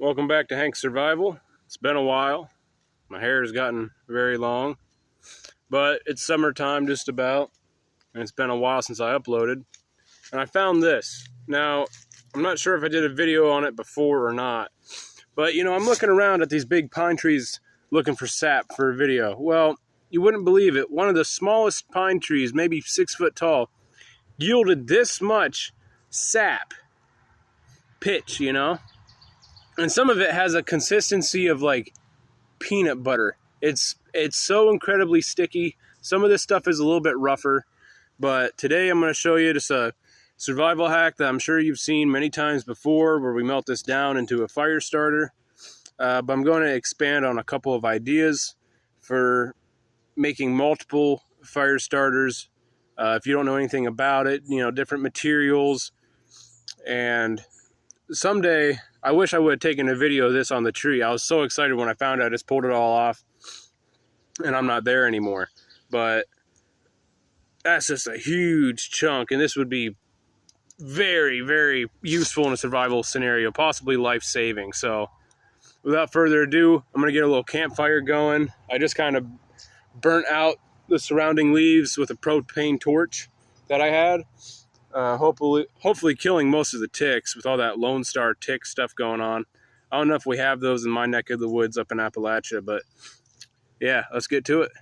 Welcome back to Hank's Survival. It's been a while. My hair has gotten very long, but it's summertime just about, and it's been a while since I uploaded. And I found this. Now, I'm not sure if I did a video on it before or not, but I'm looking around at these big pine trees looking for sap for a video. Well, you wouldn't believe it. One of the smallest pine trees, maybe 6 foot tall, yielded this much sap, pitch, and some of it has a consistency of like peanut butter. It's so incredibly sticky. Some of this stuff is a little bit rougher, but today I'm going to show you just a survival hack that I'm sure you've seen many times before, where we melt this down into a fire starter. But I'm going to expand on a couple of ideas for making multiple fire starters. If you don't know anything about it, different materials. And someday, I wish I would have taken a video of this on the tree. I was so excited when I found out. I just pulled it all off, and I'm not there anymore. But that's just a huge chunk, and this would be very, very useful in a survival scenario, possibly life-saving. So without further ado, I'm going to get a little campfire going. I just kind of burnt out the surrounding leaves with a propane torch that I had. Hopefully killing most of the ticks with all that Lone Star tick stuff going on. I don't know if we have those in my neck of the woods up in Appalachia, but yeah, let's get to it.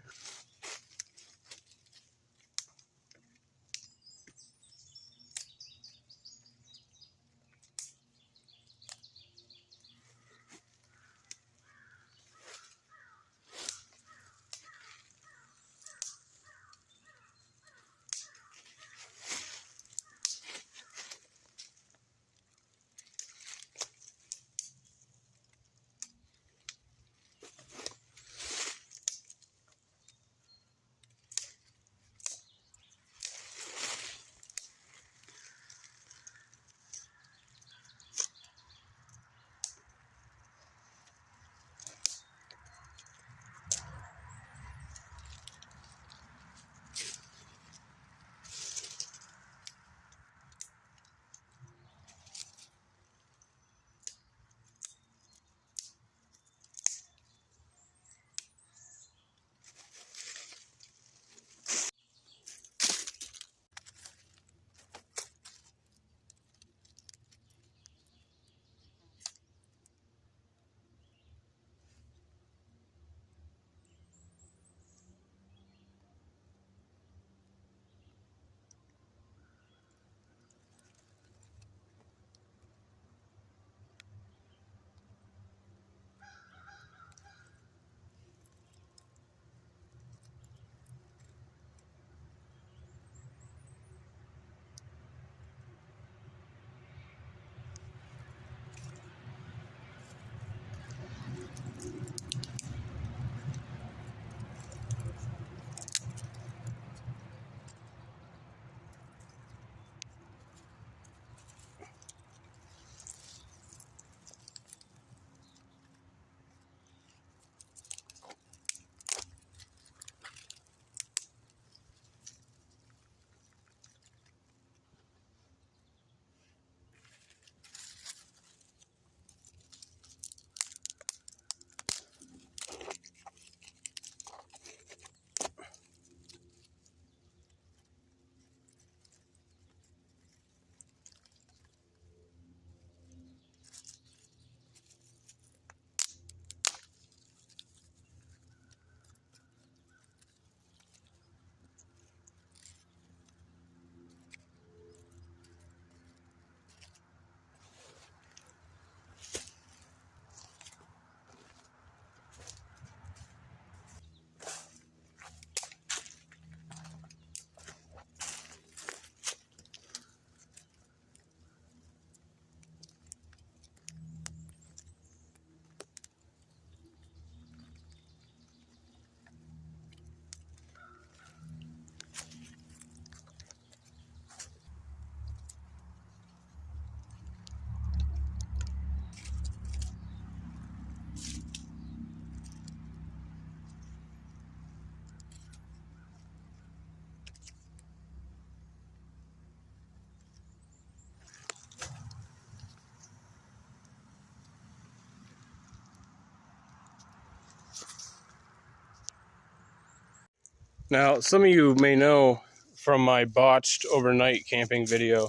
Now, some of you may know from my botched overnight camping video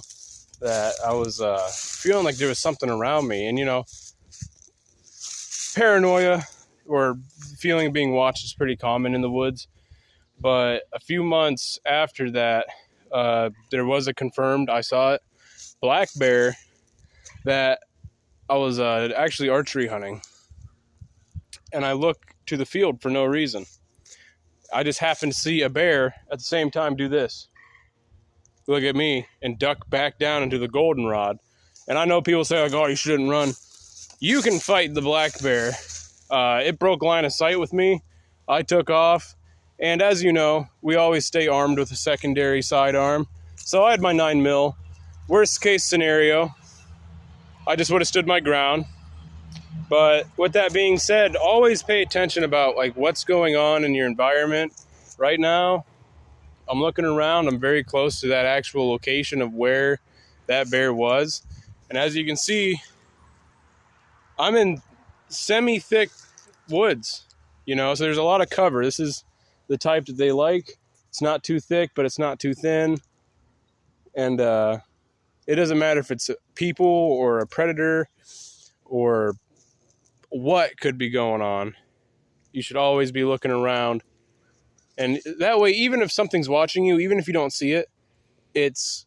that I was feeling like there was something around me. And, you know, paranoia or feeling of being watched is pretty common in the woods. But a few months after that, there was a confirmed, I saw it, black bear that I was actually archery hunting. And I look to the field for no reason. I just happened to see a bear at the same time do this. Look at me and duck back down into the goldenrod. And I know people say, like, oh, you shouldn't run. You can fight the black bear. It broke line of sight with me. I took off. And as you know, we always stay armed with a secondary sidearm. So I had my 9mm. Worst case scenario, I just would have stood my ground. But with that being said, always pay attention about like what's going on in your environment. Right now, I'm looking around. I'm very close to that actual location of where that bear was. And as you can see, I'm in semi-thick woods, you know, so there's a lot of cover. This is the type that they like. It's not too thick, but it's not too thin. And it doesn't matter if it's people or a predator or what could be going on. You should always be looking around. And that way, even if something's watching you, even if you don't see it, it's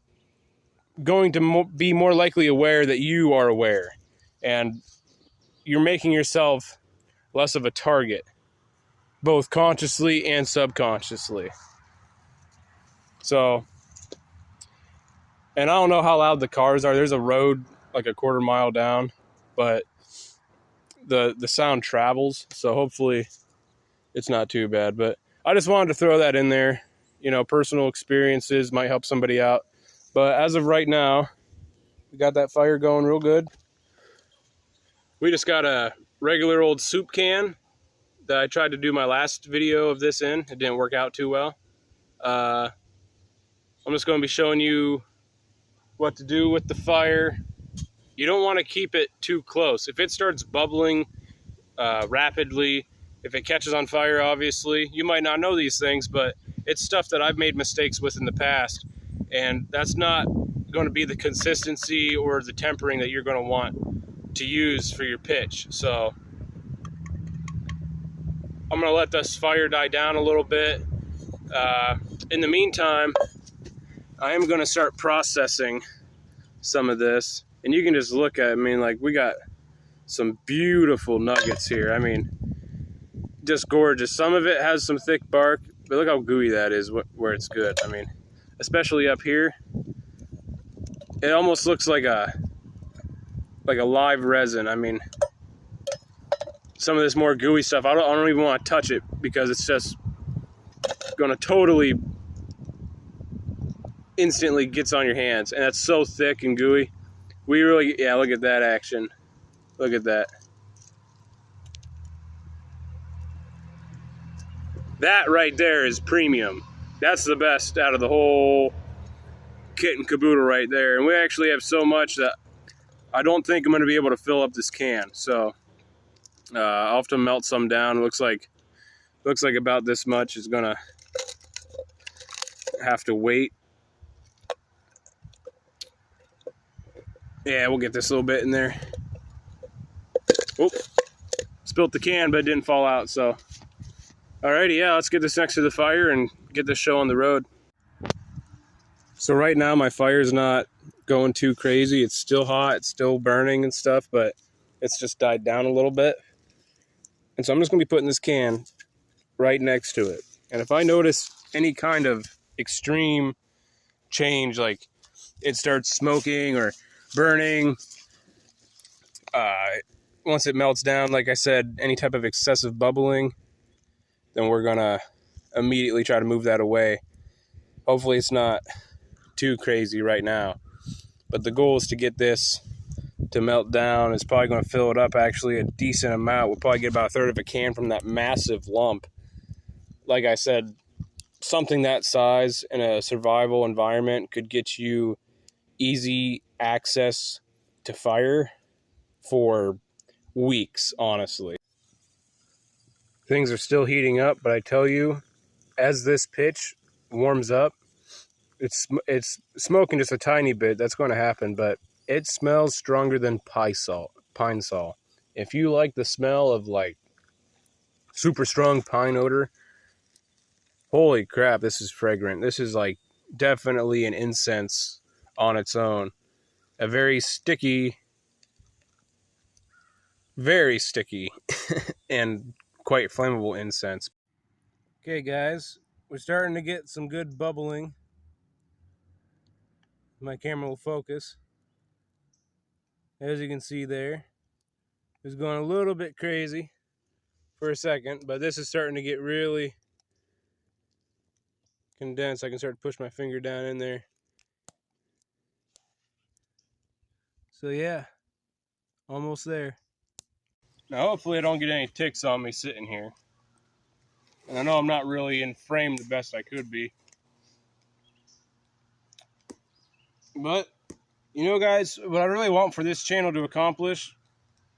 going to be more likely aware that you are aware. And you're making yourself less of a target, both consciously and subconsciously. So, and I don't know how loud the cars are. There's a road like a quarter mile down, but the sound travels. So hopefully it's not too bad. But I just wanted to throw that in there. You know, personal experiences might help somebody out. But as of right now, we got that fire going real good. We just got a regular old soup can that I tried to do my last video of this in. It didn't work out too well. I'm just going to be showing you what to do with the fire. You don't want to keep it too close. If it starts bubbling rapidly, if it catches on fire, obviously, you might not know these things, but it's stuff that I've made mistakes with in the past, and that's not going to be the consistency or the tempering that you're going to want to use for your pitch. So I'm going to let this fire die down a little bit. In the meantime, I am going to start processing some of this. And you can just look at it. I mean, like, we got some beautiful nuggets here. I mean, just gorgeous. Some of it has some thick bark, but look how gooey that is where it's good. I mean, especially up here. It almost looks like a live resin. I mean, some of this more gooey stuff, I don't even want to touch it because it's just going to totally instantly gets on your hands. And that's so thick and gooey. We really, yeah, look at that action. Look at that. That right there is premium. That's the best out of the whole kit and caboodle right there. And we actually have so much that I don't think I'm going to be able to fill up this can. So I'll have to melt some down. Looks like about this much is going to have to wait. Yeah, we'll get this little bit in there. Oh, spilt the can, but it didn't fall out, so. Alrighty, yeah, let's get this next to the fire and get this show on the road. So right now my fire's not going too crazy. It's still hot, it's still burning and stuff, but it's just died down a little bit. And so I'm just gonna be putting this can right next to it. And if I notice any kind of extreme change, like it starts smoking or burning, once it melts down, like I said, any type of excessive bubbling, then we're gonna immediately try to move that away. Hopefully it's not too crazy right now, but the goal is to get this to melt down. It's probably going to fill it up actually a decent amount. We'll probably get about a third of a can from that massive lump. Like I said, something that size in a survival environment could get you easy access to fire for weeks, honestly. Things are still heating up, but I tell you, as this pitch warms up, it's smoking just a tiny bit. That's going to happen, but it smells stronger than pine sol. If you like the smell of like super strong pine odor, holy crap, this is fragrant. This is like definitely an incense on its own. A very sticky and quite flammable incense. Okay, guys, we're starting to get some good bubbling. My camera will focus. As you can see there, it's going a little bit crazy for a second, but this is starting to get really condensed. I can start to push my finger down in there. So yeah, almost there. Now hopefully I don't get any ticks on me sitting here. And I know I'm not really in frame the best I could be. But, you know guys, what I really want for this channel to accomplish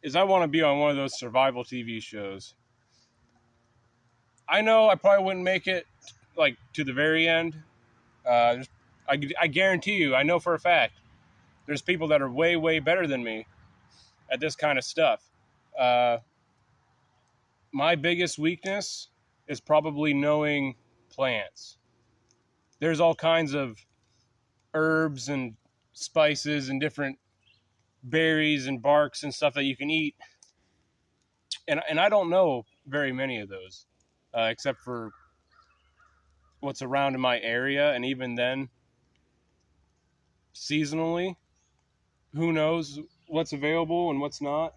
is I want to be on one of those survival TV shows. I know I probably wouldn't make it like to the very end. I guarantee you, I know for a fact, there's people that are way, way better than me at this kind of stuff. My biggest weakness is probably knowing plants. There's all kinds of herbs and spices and different berries and barks and stuff that you can eat. And I don't know very many of those, except for what's around in my area. And even then, seasonally, who knows what's available and what's not.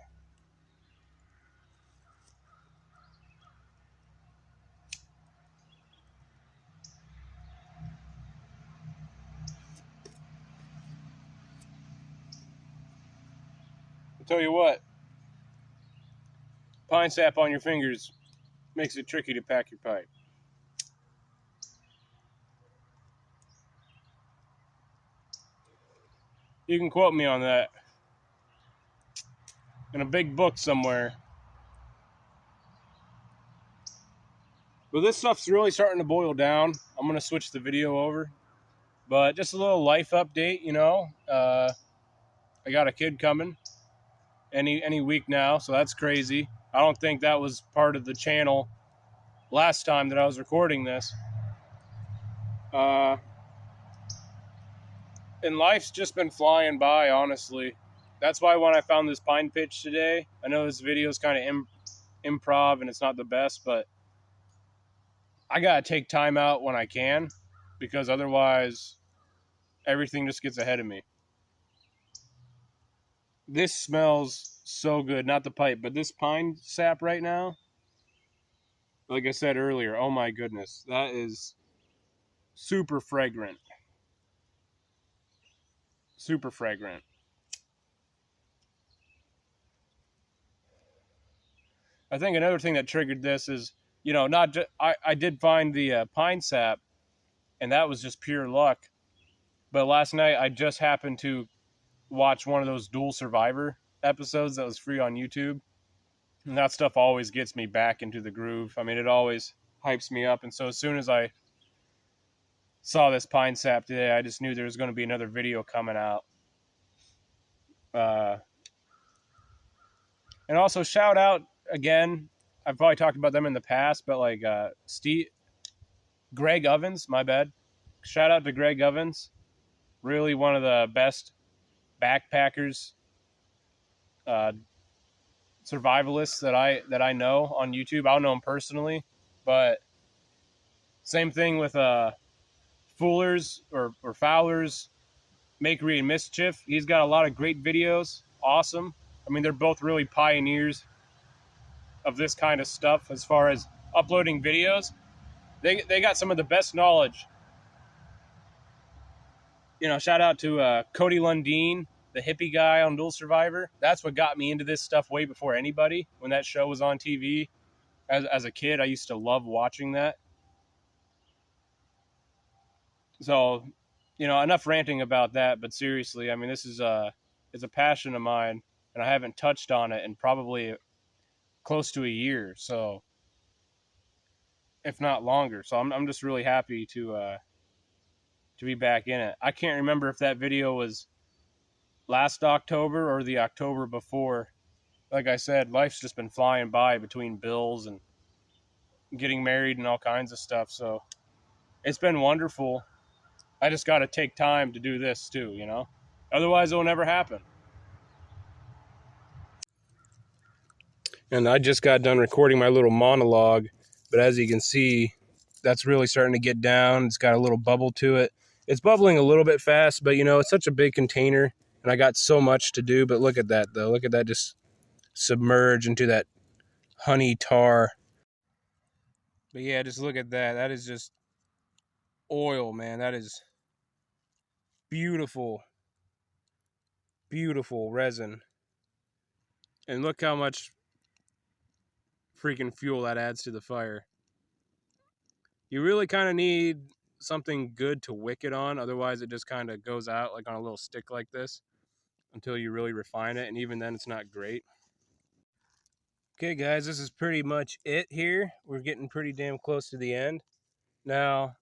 I'll tell you what, pine sap on your fingers makes it tricky to pack your pipe. You can quote me on that in a big book somewhere. But this stuff's really starting to boil down. I'm going to switch the video over. But just a little life update, you know. I got a kid coming any week now, so that's crazy. I don't think that was part of the channel last time that I was recording this. And life's just been flying by, honestly. That's why when I found this pine pitch today, I know this video is kind of improv and it's not the best, but I gotta take time out when I can, because otherwise everything just gets ahead of me. This smells so good, not the pipe, but this pine sap right now, like I said earlier, oh my goodness, that is super fragrant. Super fragrant. I think another thing that triggered this is, you know, not just, I did find the pine sap, and that was just pure luck. But last night I just happened to watch one of those Dual Survivor episodes that was free on YouTube. And that stuff always gets me back into the groove. I mean, it always hypes me up. And so as soon as I saw this pine sap today, I just knew there was going to be another video coming out. And also shout out again, I've probably talked about them in the past, but like Greg Ovens, my bad. Shout out to Greg Ovens. Really one of the best backpackers, survivalists that I know on YouTube. I don't know him personally, but same thing with Foolers or Fowlers, Makery and Mischief. He's got a lot of great videos. Awesome. I mean, they're both really pioneers of this kind of stuff as far as uploading videos. They got some of the best knowledge. You know, shout out to Cody Lundeen, the hippie guy on Dual Survivor. That's what got me into this stuff way before anybody. When that show was on TV, as a kid, I used to love watching that. So, you know, enough ranting about that. But seriously, I mean, this is it's a passion of mine, and I haven't touched on it in probably close to a year. So, if not longer. So I'm just really happy to be back in it. I can't remember if that video was last October or the October before. Like I said, life's just been flying by between bills and getting married and all kinds of stuff. So it's been wonderful. I just got to take time to do this too, you know? Otherwise, it'll never happen. And I just got done recording my little monologue, but as you can see, that's really starting to get down. It's got a little bubble to it. It's bubbling a little bit fast, but you know, it's such a big container and I got so much to do. But look at that though. Look at that just submerge into that honey tar. But yeah, just look at that. That is just oil, man. That is beautiful, beautiful resin. And look how much freaking fuel that adds to the fire. You really kind of need something good to wick it on, otherwise it just kind of goes out like on a little stick like this until you really refine it, and even then it's not great. Okay guys, this is pretty much it here. We're getting pretty damn close to the end. Now,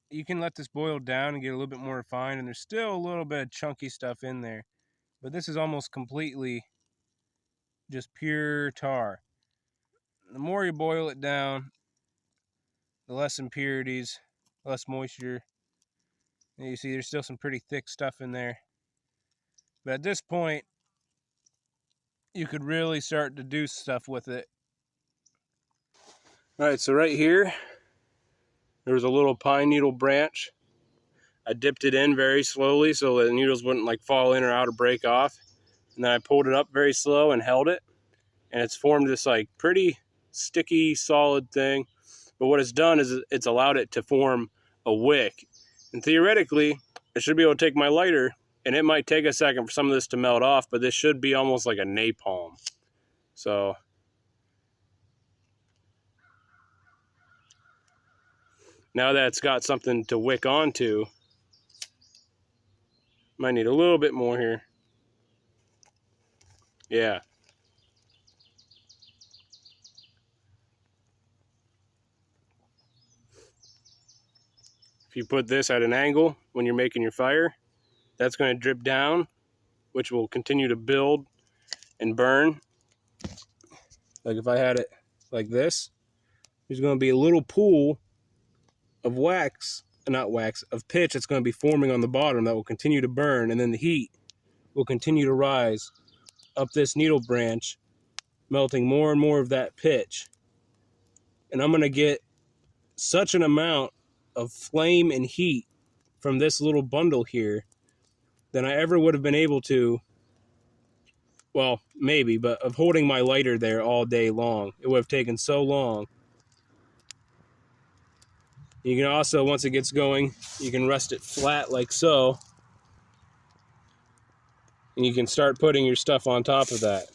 you can let this boil down and get a little bit more refined, and there's still a little bit of chunky stuff in there, but this is almost completely just pure tar. The more you boil it down, the less impurities, less moisture. And you see there's still some pretty thick stuff in there. But at this point, you could really start to do stuff with it. All right, so right here, there was a little pine needle branch. I dipped it in very slowly so the needles wouldn't like fall in or out or break off. And then I pulled it up very slow and held it. And it's formed this like pretty sticky, solid thing. But what it's done is it's allowed it to form a wick. And theoretically, I should be able to take my lighter, and it might take a second for some of this to melt off, but this should be almost like a napalm. So now that it's got something to wick onto, might need a little bit more here. Yeah. If you put this at an angle when you're making your fire, that's going to drip down, which will continue to build and burn. Like if I had it like this, there's going to be a little pool of of pitch that's going to be forming on the bottom that will continue to burn, and then the heat will continue to rise up this needle branch, melting more and more of that pitch. And I'm going to get such an amount of flame and heat from this little bundle here than I ever would have been able to, well, maybe, but of holding my lighter there all day long. It would have taken so long. You can also, once it gets going, you can rest it flat like so, and you can start putting your stuff on top of that,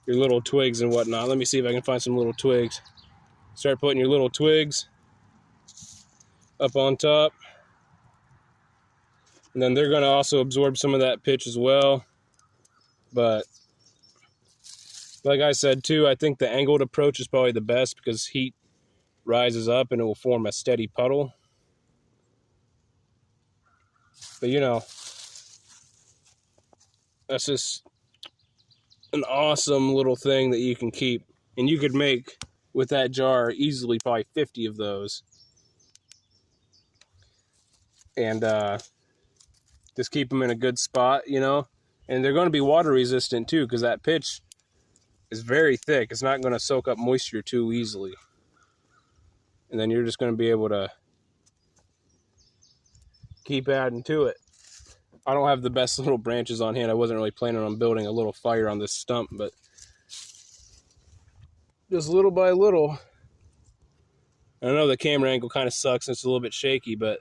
your little twigs and whatnot. Let me see if I can find some little twigs. Start putting your little twigs up on top, and then they're going to also absorb some of that pitch as well. But like I said too, I think the angled approach is probably the best because heat rises up and it will form a steady puddle. But you know, that's just an awesome little thing that you can keep, and you could make with that jar easily probably 50 of those. And just keep them in a good spot, you know. And they're going to be water resistant too, because that pitch is very thick. It's not going to soak up moisture too easily. And then you're just going to be able to keep adding to it. I don't have the best little branches on hand. I wasn't really planning on building a little fire on this stump, but just little by little. I know the camera angle kind of sucks and it's a little bit shaky, but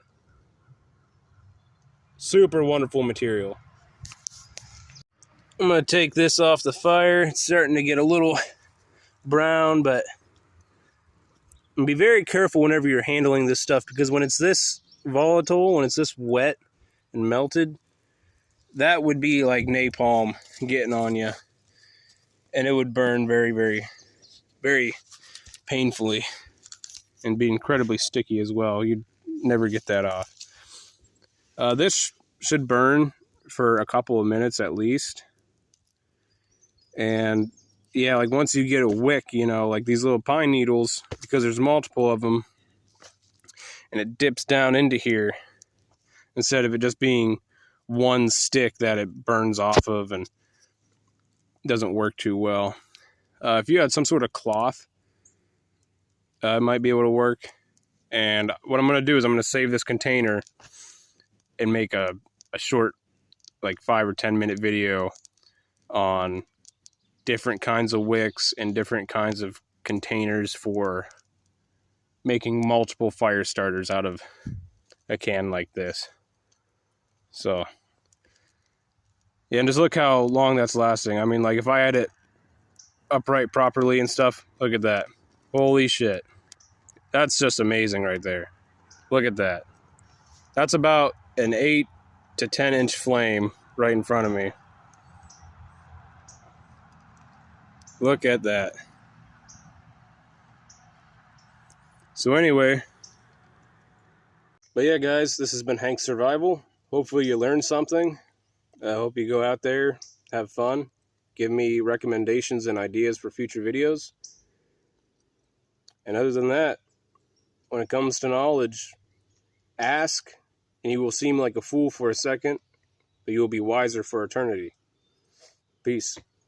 super wonderful material. I'm going to take this off the fire. It's starting to get a little brown, but be very careful whenever you're handling this stuff, because when it's this volatile, when it's this wet and melted, that would be like napalm getting on you, and it would burn very, very, very painfully. and be incredibly sticky as well. You'd never get that off. This should burn for a couple of minutes at least. And yeah, like once you get a wick, you know, like these little pine needles, because there's multiple of them, and it dips down into here instead of it just being one stick that it burns off of and doesn't work too well. If you had some sort of cloth, it might be able to work. And what I'm going to do is I'm going to save this container and make a short, like 5 or 10 minute video on different kinds of wicks and different kinds of containers for making multiple fire starters out of a can like this. So yeah, and just look how long that's lasting. I mean, like if I had it upright properly and stuff, look at that. Holy shit. That's just amazing right there. Look at that. That's about an 8 to 10 inch flame right in front of me. Look at that. So anyway, but yeah guys, this has been Hank Survival. Hopefully you learned something. I hope you go out there, have fun, give me recommendations and ideas for future videos. And other than that, when it comes to knowledge, ask, and you will seem like a fool for a second, but you will be wiser for eternity. Peace.